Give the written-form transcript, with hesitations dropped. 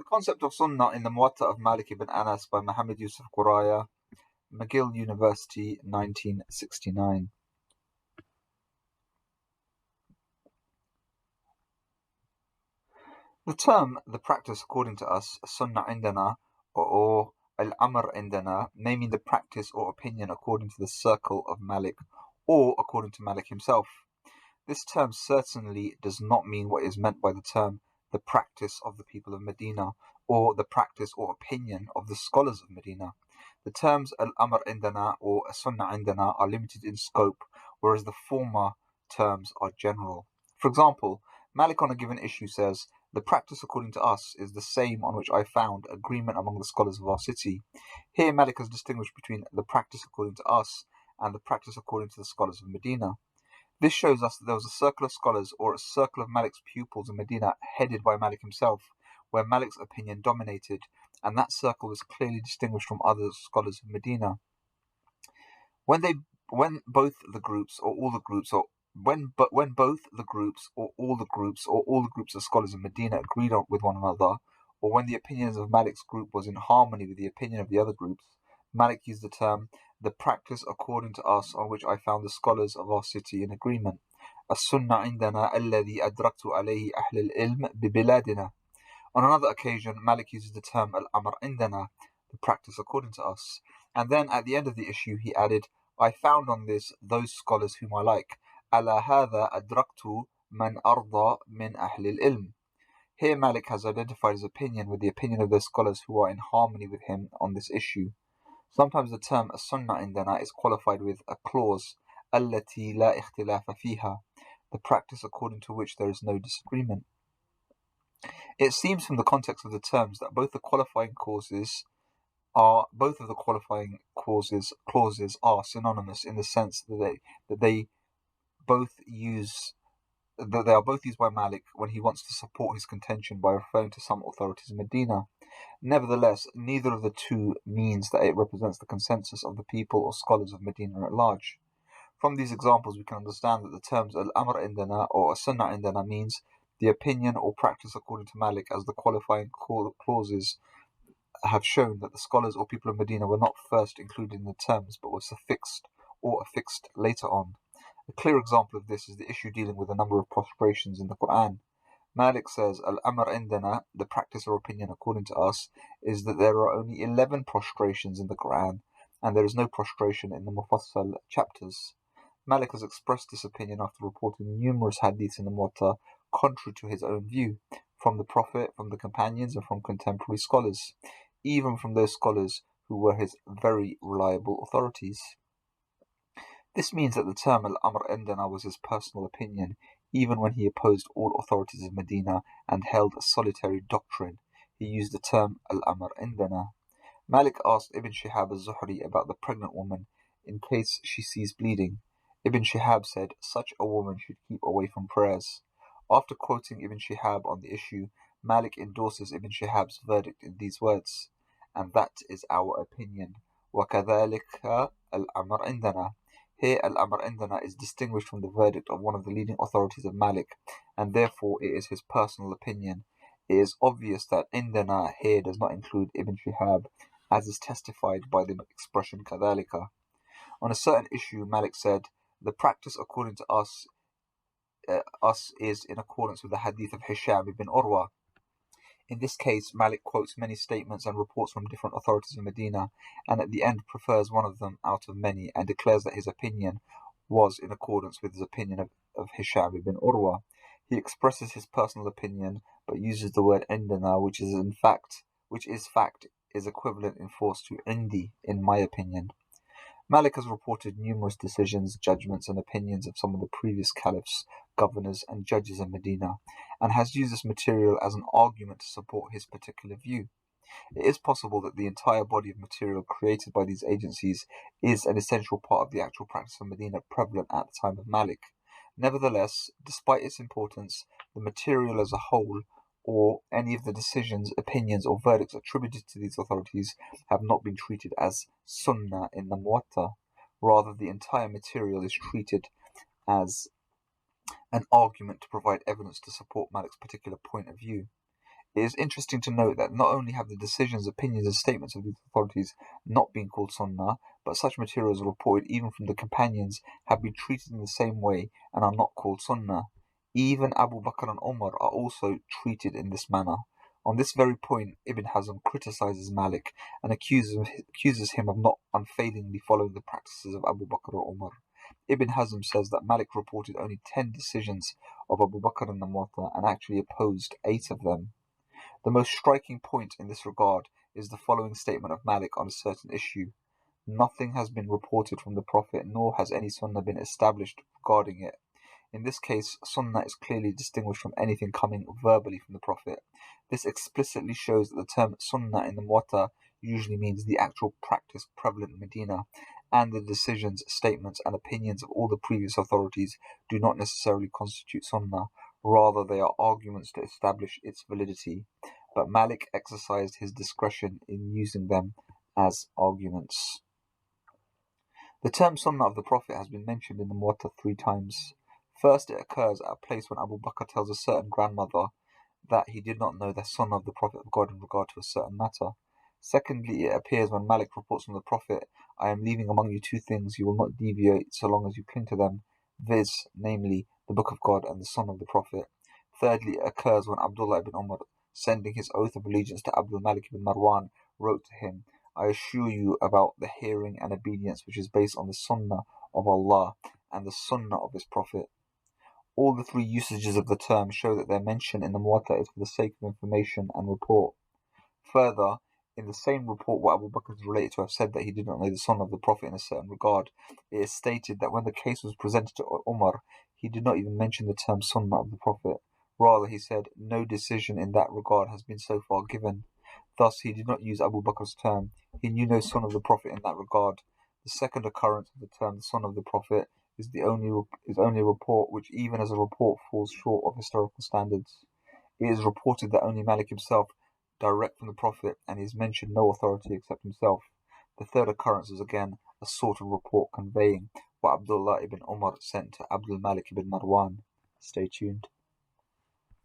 The concept of Sunnah in the Muwatta of Malik ibn Anas by Mohammed Yusuf Guraya, Mcgill University, 1969. The term, the practice according to us, Sunnah indana, or al-amr indana, may mean the practice or opinion according to the circle of Malik, or according to Malik himself. This term certainly does not mean what is meant by the term the practice of the people of Medina, or the practice or opinion of the scholars of Medina. The terms al-amr indana or sunnah indana are limited in scope, whereas the former terms are general. For example, Malik on a given issue says, the practice according to us is the same on which I found agreement among the scholars of our city. Here Malik has distinguished between the practice according to us and the practice according to the scholars of Medina. This shows us that there was a circle of scholars or a circle of Malik's pupils in Medina headed by Malik himself, where Malik's opinion dominated, and that circle was clearly distinguished from other scholars of Medina. When both the groups or all the groups or all the groups of scholars in Medina agreed with one another, or when the opinions of Malik's group was in harmony with the opinion of the other groups, Malik used the term the practice according to us on which I found the scholars of our city in agreement. السنة عندنا الذي أدركت عليه أهل العلم ببلادنا. On another occasion, Malik uses the term al-amr indana, the practice according to us, and then at the end of the issue he added, I found on this those scholars whom I like. على هذا أدركت من أرضى من أهل العلم. Here Malik has identified his opinion with the opinion of those scholars who are in harmony with him on this issue. Sometimes the term sunnah indana is qualified with a clause, التي لا اختلاف فيها, the practice according to which there is no disagreement. It seems from the context of the terms that both of the qualifying clauses are synonymous in the sense that they are both used by Malik when he wants to support his contention by referring to some authorities in Medina. Nevertheless, neither of the two means that it represents the consensus of the people or scholars of Medina at large. From these examples we can understand that the terms al-amr indana or sunnah indana means the opinion or practice according to Malik, as the qualifying clauses have shown that the scholars or people of Medina were not first included in the terms but were suffixed or affixed later on. A clear example of this is the issue dealing with the number of prostrations in the Qur'an. Malik says, Al-Amr indana, the practice or opinion according to us, is that there are only 11 prostrations in the Qur'an, and there is no prostration in the Mufassal chapters. Malik has expressed this opinion after reporting numerous hadiths in the Muwatta contrary to his own view, from the Prophet, from the companions, and from contemporary scholars, even from those scholars who were his very reliable authorities. This means that the term Al-Amr indana was his personal opinion, even when he opposed all authorities of Medina and held a solitary doctrine. He used the term Al-Amr indana. Malik asked Ibn Shihab al-Zuhri about the pregnant woman in case she sees bleeding. Ibn Shihab said, such a woman should keep away from prayers. After quoting Ibn Shihab on the issue, Malik endorses Ibn Shihab's verdict in these words, and that is our opinion. وَكَذَلِكَ الْأَمْرُ عِنْدَنَا. Here al-amr indana is distinguished from the verdict of one of the leading authorities of Malik, and therefore it is his personal opinion. It is obvious that indana here does not include Ibn Shihab, as is testified by the expression kadhalika. On a certain issue, Malik said, the practice according to us is in accordance with the hadith of Hisham ibn Urwa. In this case, Malik quotes many statements and reports from different authorities in Medina, and at the end prefers one of them out of many, and declares that his opinion was in accordance with his opinion of Hisham ibn Urwa. He expresses his personal opinion, but uses the word indana, which is equivalent in force to indi, in my opinion. Malik has reported numerous decisions, judgments, and opinions of some of the previous caliphs, governors, and judges in Medina, and has used this material as an argument to support his particular view. It is possible that the entire body of material created by these agencies is an essential part of the actual practice of Medina prevalent at the time of Malik. Nevertheless, despite its importance, the material as a whole, or any of the decisions, opinions, or verdicts attributed to these authorities have not been treated as sunnah in the Muwatta. Rather, the entire material is treated as an argument to provide evidence to support Malik's particular point of view. It is interesting to note that not only have the decisions, opinions, and statements of these authorities not been called sunnah, but such materials reported even from the companions have been treated in the same way and are not called sunnah. Even Abu Bakr and Umar are also treated in this manner. On this very point, Ibn Hazm criticizes Malik and accuses him of not unfailingly following the practices of Abu Bakr or Umar. Ibn Hazm says that Malik reported only 10 decisions of Abu Bakr in the Muwatta and actually opposed 8 of them. The most striking point in this regard is the following statement of Malik on a certain issue. Nothing has been reported from the Prophet, nor has any sunnah been established regarding it. In this case, sunnah is clearly distinguished from anything coming verbally from the Prophet. This explicitly shows that the term sunnah in the Muwatta usually means the actual practice prevalent in Medina, and the decisions, statements, and opinions of all the previous authorities do not necessarily constitute sunnah. Rather, they are arguments to establish its validity. But Malik exercised his discretion in using them as arguments. The term sunnah of the Prophet has been mentioned in the Muwatta 3 times. First, it occurs at a place when Abu Bakr tells a certain grandmother that he did not know the sunnah of the Prophet of God in regard to a certain matter. Secondly, it appears when Malik reports from the Prophet, I am leaving among you 2 things, you will not deviate so long as you cling to them, viz., namely, the Book of God and the Sunnah of the Prophet. Thirdly, it occurs when Abdullah ibn Umar, sending his oath of allegiance to Abdul Malik ibn Marwan, wrote to him, I assure you about the hearing and obedience which is based on the Sunnah of Allah and the Sunnah of His Prophet. All the 3 usages of the term show that their mention in the Muwatta is for the sake of information and report. Further, in the same report where Abu Bakr is related to have said that he did not know the Sunnah of the Prophet in a certain regard, it is stated that when the case was presented to Umar, he did not even mention the term Sunnah of the Prophet. Rather, he said, no decision in that regard has been so far given. Thus, he did not use Abu Bakr's term. He knew no Sunnah of the Prophet in that regard. The second occurrence of the term the Sunnah of the Prophet is only a report which, even as a report, falls short of historical standards. It is reported that only Malik himself direct from the Prophet, and he has mentioned no authority except himself. The third occurrence is again a sort of report conveying what Abdullah ibn Umar sent to Abdul Malik ibn Marwan. Stay tuned.